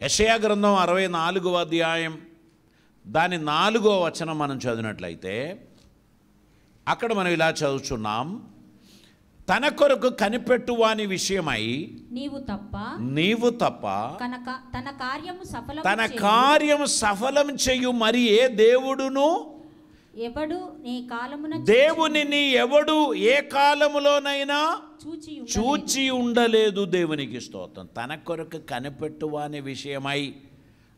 యెషయా గ్రంథం 64వ అధ్యాయం దాని 4వ వచనం మనం చదివినట్లయితే అక్కడ మనం ఇలా చదువుచున్నాం, తన కొరకు కనిపెట్టువాని విషయమై నీవు తప్ప తన కార్యము సఫలం చేయు మరి ఏ దేవుడును దేవునిని ఎవడు ఏ కాలములోనైనా చూచి ఉండలేదు. దేవునికి స్తోత్రం. తన కొరకు కనిపెట్టువాని విషయమై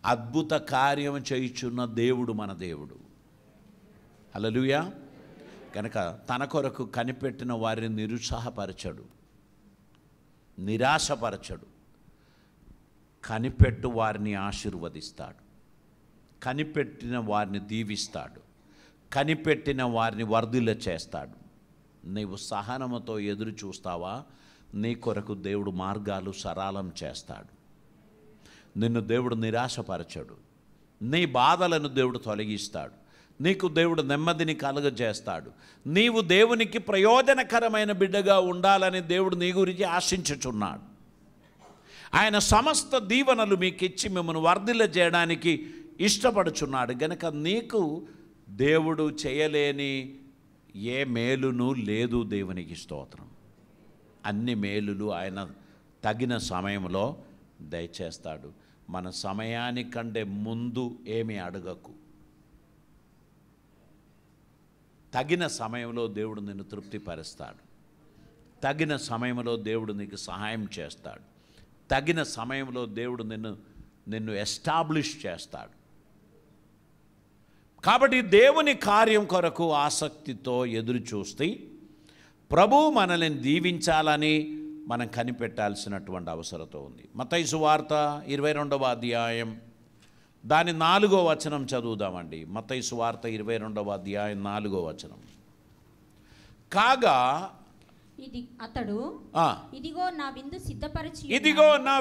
అద్భుత కార్యం చేయుచున్న దేవుడు మన దేవుడు. హల్లెలూయా. కనుక తన కొరకు కనిపెట్టిన వారిని నిరుత్సాహపరచడు, నిరాశపరచడు. కనిపెట్టు వారిని ఆశీర్వదిస్తాడు, కనిపెట్టిన వారిని దీవిస్తాడు, కనిపెట్టిన వారిని వర్ధిల్ల చేస్తాడు. నీవు సహనముతో ఎదురు చూస్తావా, నీ కొరకు దేవుడు మార్గాలు సరళం చేస్తాడు. నిన్ను దేవుడు నిరాశపరచడు, నీ బాధలను దేవుడు తొలగిస్తాడు, నీకు దేవుడు నెమ్మదిని కలుగజేస్తాడు. నీవు దేవునికి ప్రయోజనకరమైన బిడ్డగా ఉండాలని దేవుడు నీ గురించి ఆశించుచున్నాడు. ఆయన సమస్త దీవెనలు మీకు ఇచ్చి మిమ్మల్ని వర్ధిల్ల చేయడానికి ఇష్టపడుచున్నాడు. గనుక నీకు దేవుడు చేయలేని ఏ మేలును లేదు. దేవునికి స్తోత్రం. అన్ని మేలులు ఆయన తగిన సమయంలో దయచేస్తాడు. మన సమయానికంటే ముందు ఏమీ అడగకు. తగిన సమయంలో దేవుడు నిన్ను తృప్తిపరుస్తాడు, తగిన సమయంలో దేవుడు నీకు సహాయం చేస్తాడు, తగిన సమయంలో దేవుడు నిన్ను ఎస్టాబ్లిష్ చేస్తాడు. కాబట్టి దేవుని కార్యం కొరకు ఆసక్తితో ఎదురు చూస్తే ప్రభువు మనల్ని దీవించాలని మనం కనిపెట్టాల్సినటువంటి అవసరత ఉంది. మత్తయి సువార్త 22వ అధ్యాయం దాని 4వ వచనం చదువుదామండి. మత్తయి సువార్త 22వ అధ్యాయం 4వ వచనం. కాగా అతడు ఇదిగో నా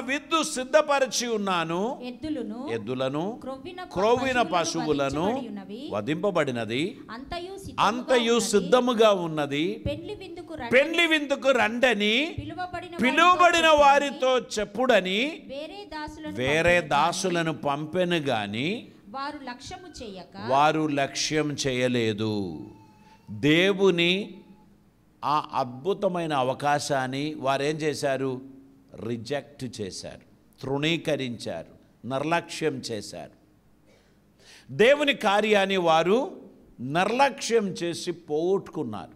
విందు సిద్ధపరిచి ఉన్నాను, ఎద్దులను క్రొవ్విన పశువులను వధింపబడినది అంతయు సిద్ధముగా ఉన్నది, పెండ్లి విందుకు రండని పిలువబడిన వారితో చెప్పుడని వేరే దాసులను పంపెను గాని వారు లక్ష్యం చేయలేదు. దేవుని ఆ అద్భుతమైన అవకాశాన్ని వారేం చేశారు? రిజెక్ట్ చేశారు, తృణీకరించారు, నిర్లక్ష్యం చేశారు. దేవుని కార్యాన్ని వారు నిర్లక్ష్యం చేసి పోగొట్టుకున్నారు.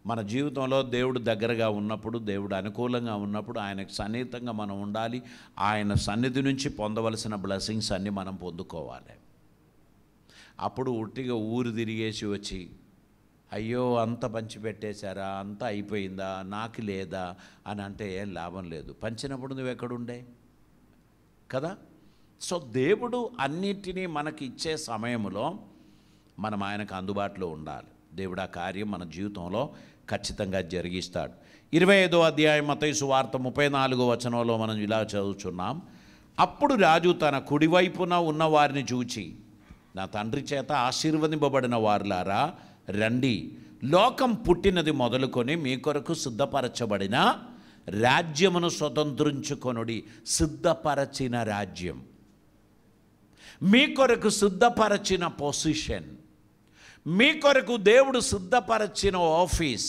మన జీవితంలో దేవుడు దగ్గరగా ఉన్నప్పుడు, దేవుడు అనుకూలంగా ఉన్నప్పుడు ఆయనకు సన్నిహితంగా మనం ఉండాలి. ఆయన సన్నిధి నుంచి పొందవలసిన బ్లెస్సింగ్స్ అన్నీ మనం పొందుకోవాలి. అప్పుడు ఉట్టిగా ఊరు తిరిగేసి వచ్చి అయ్యో అంత పంచిపెట్టేశారా, అంత అయిపోయిందా, నాకు లేదా అని అంటే ఏం లాభం లేదు. పంచినప్పుడు నువ్వు ఎక్కడుండే కదా. సో దేవుడు అన్నిటినీ మనకి ఇచ్చే సమయంలో మనం ఆయనకు అందుబాటులో ఉండాలి. దేవుడు ఆ కార్యం మన జీవితంలో ఖచ్చితంగా జరిగిస్తాడు. 25వ అధ్యాయం మత్తయి సువార్త 34వ వచనంలో మనం ఇలా చదువుచున్నాం, అప్పుడు రాజు తన కుడివైపున ఉన్న వారిని చూచి, నా తండ్రి చేత ఆశీర్వదింపబడిన వారులారా రండి, లోకం పుట్టినది మొదలుకొని మీ కొరకు సిద్ధపరచబడిన రాజ్యమును స్వతంత్రించుకొనుడి. సిద్ధపరచిన రాజ్యం, మీ కొరకు సిద్ధపరచిన పొజిషన్, మీ కొరకు దేవుడు సిద్ధపరచిన ఆఫీస్,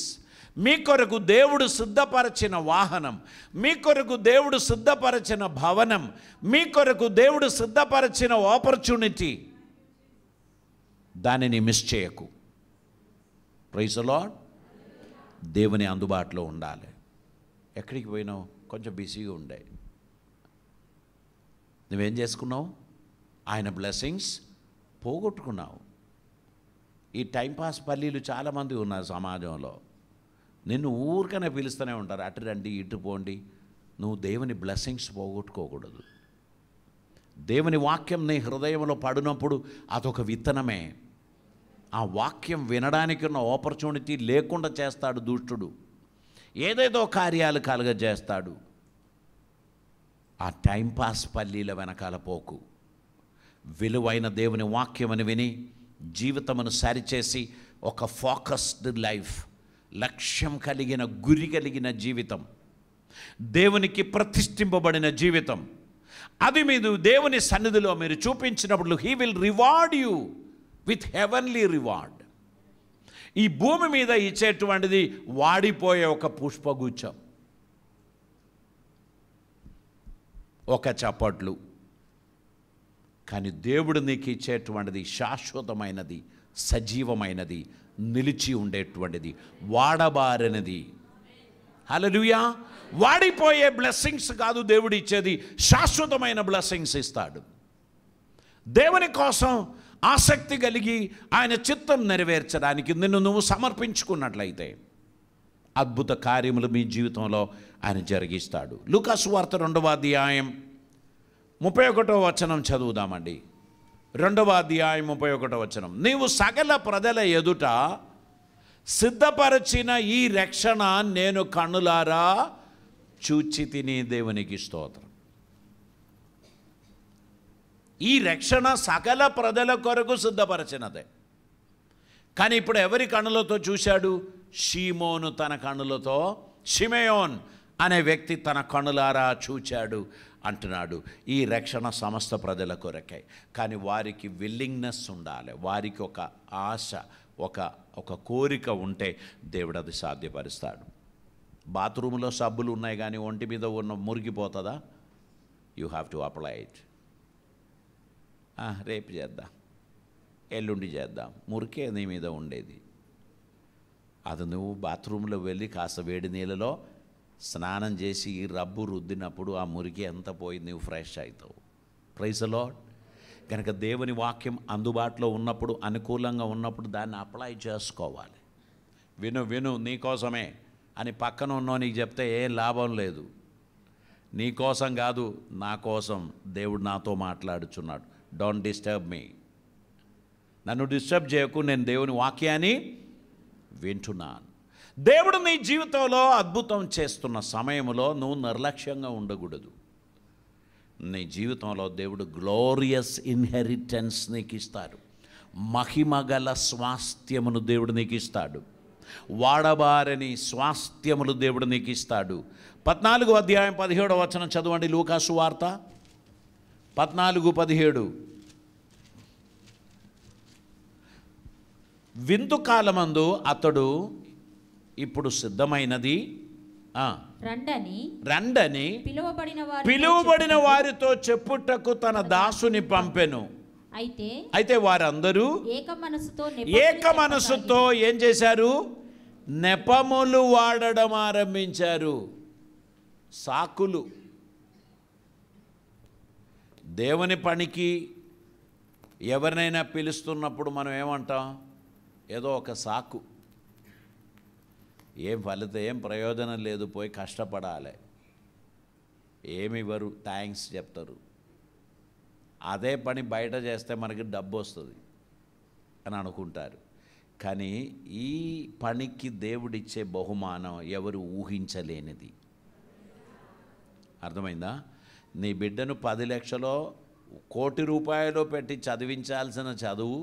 మీ కొరకు దేవుడు సిద్ధపరచిన వాహనం, మీ కొరకు దేవుడు సిద్ధపరచిన భవనం, మీ కొరకు దేవుడు సిద్ధపరచిన ఆపర్చునిటీ, దానిని మిస్ చేయకు. Praise the Lord. దేవుని అందుబాటులో ఉండాలి. ఎక్కడికి పోయినావు? కొంచెం బిజీగా ఉండే. నువ్వేం చేసుకున్నావు? ఆయన బ్లెస్సింగ్స్ పోగొట్టుకున్నావు. ఈ టైంపాస్ పల్లీలు చాలామంది ఉన్నారు సమాజంలో. నిన్ను ఊరికనే పిలుస్తూనే ఉంటారు, అటు రండి ఇటు పోండి. నువ్వు దేవుని బ్లెస్సింగ్స్ పోగొట్టుకోకూడదు. దేవుని వాక్యం నీ హృదయంలో పడినప్పుడు అదొక విత్తనమే. ఆ వాక్యం వినడానికి ఉన్న ఆపర్చునిటీ లేకుండా చేస్తాడు దుష్టుడు. ఏదేదో కార్యాలు కలుగజేస్తాడు. ఆ టైంపాస్ పల్లీల వెనకాల పోకు. విలువైన దేవుని వాక్యమని విని జీవితమును సరిచేసి ఒక ఫోకస్డ్ లైఫ్, లక్ష్యం కలిగిన, గురి కలిగిన జీవితం, దేవునికి ప్రతిష్ఠింపబడిన జీవితం, అది మీరు దేవుని సన్నిధిలో మీరు చూపించినప్పుడు he will reward you with heavenly reward. ఈ భూమి మీద ఇచ్చేటువంటిది వాడిపోయే ఒక పుష్పగుచ్చం, ఒక చప్పట్లు. కానీ దేవుడు నీకు ఇచ్చేటువంటిది శాశ్వతమైనది, సజీవమైనది, నిలిచి ఉండేటువంటిది, వాడబారనిది. హల్లెలూయా. వాడిపోయే బ్లెస్సింగ్స్ కాదు దేవుడు ఇచ్చేది, శాశ్వతమైన బ్లెస్సింగ్స్ ఇస్తాడు. దేవుని కోసం ఆసక్తి కలిగి ఆయన చిత్తం నెరవేర్చడానికి నిన్ను నువ్వు సమర్పించుకున్నట్లయితే అద్భుత కార్యములు మీ జీవితంలో ఆయన జరిగిస్తాడు. లూకా సువార్త 2వ అధ్యాయం 31వ వచనం చదువుదామండి. 2వ అధ్యాయం 31వ వచనం. నీవు సకల ప్రజల ఎదుట సిద్ధపరచిన ఈ రక్షణ నేను కన్నులారా చూచి తిని. దేవునికి స్తోత్రం. ఈ రక్షణ సకల ప్రజల కొరకు సిద్ధపరచినదే. కానీ ఇప్పుడు ఎవరి కన్నులతో చూశాడు? షీమోను తన కన్నులతో, షిమెయోన్ అనే వ్యక్తి తన కన్నులారా చూచాడు అంటున్నాడు. ఈ రక్షణ సమస్త ప్రజల కొరకే. కానీ వారికి విల్లింగ్నెస్ ఉండాలి, వారికి ఒక ఆశ, ఒక కోరిక ఉంటే దేవుడు అది సాధ్యపరుస్తాడు. బాత్రూంలో సబ్బులు ఉన్నాయి కానీ ఒంటి మీద ఉన్న మురిగిపోతుందా? You have to apply it. రేపు చేద్దాం, ఎల్లుండి చేద్దాం, మురికే నీ మీద ఉండేది. అది నువ్వు బాత్రూంలో వెళ్ళి కాస్త వేడి నీళ్ళలో స్నానం చేసి రబ్బు రుద్దినప్పుడు ఆ మురికి ఎంత పోయింది, నువ్వు ఫ్రెష్ అవుతావు. Praise the Lord. కనుక దేవుని వాక్యం అందుబాటులో ఉన్నప్పుడు, అనుకూలంగా ఉన్నప్పుడు దాన్ని అప్లై చేసుకోవాలి. విను నీకోసమే అని పక్కన ఉన్నో నీకు చెప్తే ఏం లాభం లేదు. నీకోసం కాదు, నా కోసం దేవుడు నాతో మాట్లాడుచున్నాడు. Don't disturb me. నన్ను డిస్టర్బ్ చేయకు, నేను దేవుని వాక్యాన్ని వింటున్నాను. దేవుడు నీ జీవితంలో అద్భుతం చేస్తున్న సమయంలో నువ్వు నిర్లక్ష్యంగా ఉండకూడదు. నీ జీవితంలో దేవుడు గ్లోరియస్ ఇన్హెరిటెన్స్ నీకు ఇస్తాడు. మహిమగల స్వాస్థ్యమును దేవుడు నీకు ఇస్తాడు. వాడబారని స్వాస్థ్యములు దేవుడు నీకు ఇస్తాడు. 14వ అధ్యాయం 17వ వచనం చదవండి. లూకా సువార్త 14:17. విందు కాలమందు అతడు ఇప్పుడు సిద్ధమైనది రండని పిలువబడిన వారితో చెప్పుటకు తన దాసుని పంపెను. అయితే వారందరూ ఏక మనసుతో ఏం చేశారు? నెపములు వాడడం ఆరంభించారు. సాకులు. దేవుని పనికి ఎవరినైనా పిలుస్తున్నప్పుడు మనం ఏమంటాం? ఏదో ఒక సాకు, ఏం ఫలితం, ఏం ప్రయోజనం లేదు, పోయి కష్టపడాలి, ఏమి ఇవ్వరు, థ్యాంక్స్ చెప్తారు. అదే పని బయట చేస్తే మనకి డబ్బు వస్తుంది అని అనుకుంటారు. కానీ ఈ పనికి దేవుడిచ్చే బహుమానం ఎవరు ఊహించలేనిది. అర్థమైందా? నీ బిడ్డను 10 లక్షలో 1 కోటి రూపాయలు పెట్టి చదివించాల్సిన చదువు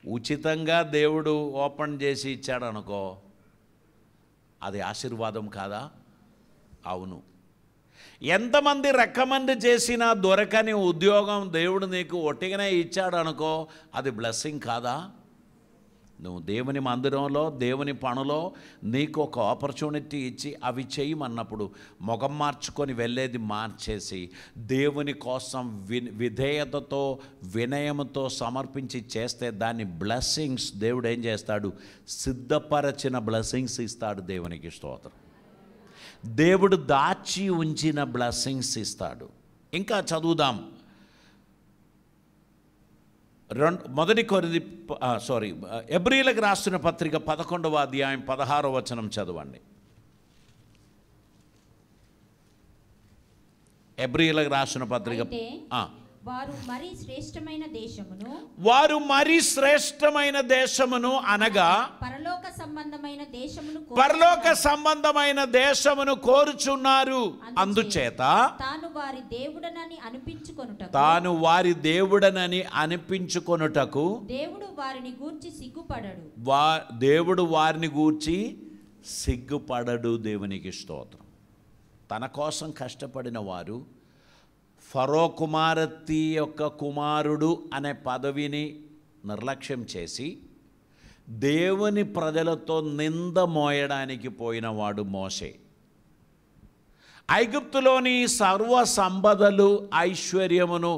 ఉచితంగా దేవుడు ఓపెన్ చేసి ఇచ్చాడు అనుకో, అది ఆశీర్వాదం కాదా? అవును. ఎంతమంది రికమెండ్ చేసినా దొరకని ఉద్యోగం దేవుడు నీకు ఒట్టిగానే ఇచ్చాడు అనుకో, అది బ్లెస్సింగ్ కాదా? నువ్వు దేవుని మందిరంలో, దేవుని పనులో నీకు ఒక ఆపర్చునిటీ ఇచ్చి అవి చేయమన్నప్పుడు ముఖం మార్చుకొని వెళ్ళేది మార్చేసి దేవుని కోసం విధేయతతో, వినయముతో సమర్పించి చేస్తే దాన్ని బ్లెస్సింగ్స్ దేవుడు ఏం చేస్తాడు? సిద్ధపరచిన బ్లెస్సింగ్స్ ఇస్తాడు. దేవునికి స్తోత్రం. దేవుడు దాచి ఉంచిన బ్లెస్సింగ్స్ ఇస్తాడు. ఇంకా చదువుదాం. ఎబ్రీయులకు రాసిన పత్రిక 11వ అధ్యాయం 16వ వచనం చదవండి. ఎబ్రీయులకు రాసిన పత్రిక. వారు మరి శ్రేష్టమైన దేశమును అనగా పరలోక సంబంధమైన దేశమును కోరుచున్నారు. అందుచేత తాను వారి దేవుడనని అనిపించుకొనుటకు దేవుడు వారిని గూర్చి సిగ్గుపడడు. దేవుడు వారిని గూర్చి సిగ్గుపడడు. దేవునికి స్తోత్రం. తన కోసం కష్టపడిన వారు ఫరో కుమారతి యొక్క కుమారుడు అనే పదవిని నిర్లక్ష్యం చేసి దేవుని ప్రజలతో నింద మోయడానికి పోయినవాడు మోషే. ఐగుప్తులోని సర్వ సంపదలు ఐశ్వర్యమును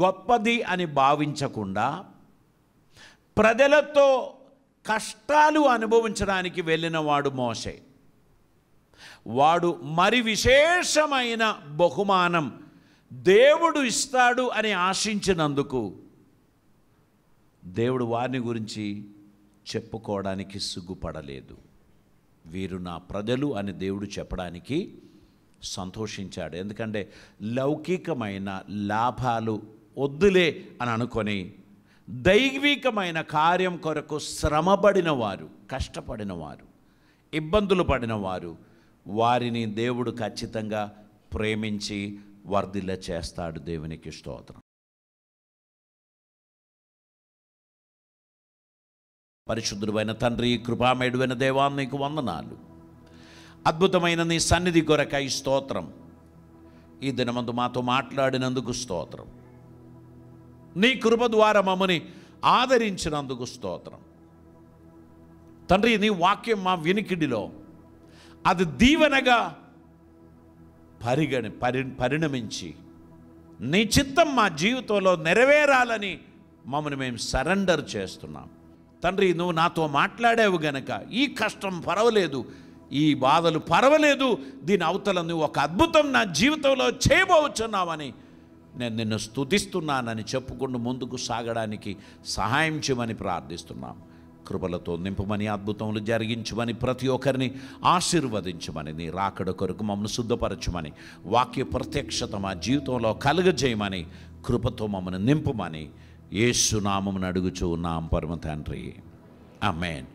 గొప్పది అని భావించకుండా ప్రజలతో కష్టాలు అనుభవించడానికి వెళ్ళినవాడు మోషే. వాడు మరి విశేషమైన బహుమానం దేవుడు ఇస్తాడు అని ఆశించినందుకు దేవుడు వారిని గురించి చెప్పుకోవడానికి సిగ్గుపడలేదు. వీరు నా ప్రజలు అని దేవుడు చెప్పడానికి సంతోషించాడు. ఎందుకంటే లౌకికమైన లాభాలు వద్దులే అని అనుకొని దైవికమైన కార్యం కొరకు శ్రమపడిన వారు, కష్టపడిన వారు, ఇబ్బందులు పడిన వారు, వారిని దేవుడు ఖచ్చితంగా ప్రేమించి వర్ధిల్ల చేస్తాడు. దేవునికి స్తోత్రం. పరిశుద్ధుడైన తండ్రి, కృపామయుడైన దేవా, నీకు వందనాలు. అద్భుతమైన నీ సన్నిధి కొరకై స్తోత్రం. ఈ దినమందు మాతో మాట్లాడినందుకు స్తోత్రం. నీ కృప ద్వారా మమ్మని ఆదరించినందుకు స్తోత్రం. తండ్రి, నీ వాక్యం మా వినికిడిలో అది దీవెనగా పరిణమించి నీ చిత్తం మా జీవితంలో నెరవేరాలని మమ్మల్ని మేము సరెండర్ చేస్తున్నాం. తండ్రి, నువ్వు నాతో మాట్లాడావు గనక ఈ కష్టం పర్వాలేదు, ఈ బాధలు పర్వాలేదు, దీని అవతల నువ్వు ఒక అద్భుతం నా జీవితంలో చేయబోచున్నావని నేను నిన్ను స్తుతిస్తున్నానని చెప్పుకుంటూ ముందుకు సాగడానికి సహాయం చేయమని ప్రార్థిస్తున్నాం. కృపలతో నింపమని, అద్భుతములు జరిగించమని, ప్రతి ఒక్కరిని ఆశీర్వదించమని, నీ రాకడ కొరకు మమ్మల్ని శుద్ధపరచమని, వాక్య ప్రత్యక్షత మా జీవితంలో కలుగజేయమని, కృపతో మమ్మల్ని నింపమని యేసు నామమున అడుగుచూ ఉన్నాం పరమ తండ్రి. ఆమేన్.